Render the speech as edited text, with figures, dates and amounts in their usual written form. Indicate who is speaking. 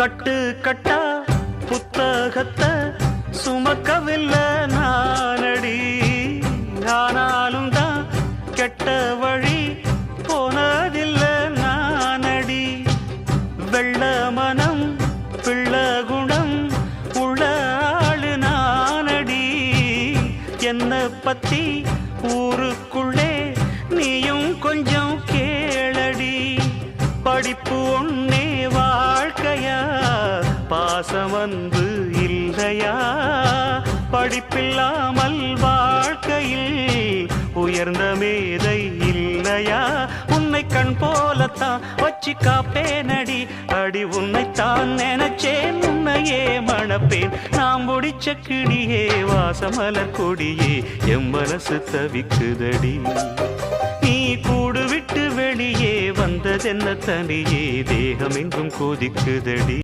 Speaker 1: கட்டு கட்டா புத்தகத்தை சுமக்கவில்லை நானடி, ஆனாலும் தான் கெட்ட வழி போனதில்லை நானடி. வெள்ள மனம் பிள்ள குணம் உள்ள ஆளு நானடி. என்ன பத்தி ஊருக்குள்ளே நீயும் கொஞ்சம் கேளடி. படிப்பு ஒன்னே வாழ்க்கையா, பாசம் வந்து இல்லையா? படிப்பில்லாமல் வாழ்க்கையில் உயர்ந்த மேதை இல்லையா? உன்னை கண் போலத்தான் வச்சு காப்பேனடி. அடி உன்னைத்தான் நினைச்சேன், உன்னையே மணப்பேன். நாம் முடிச்ச கிளியே வாசமலர் கொடியே, எம் மனசு தவிக்குதடி. நீ கூடு விட்டு வெளியே வந்ததென்ன தனியே, தேகம் எங்கும் கொதிக்குதடி.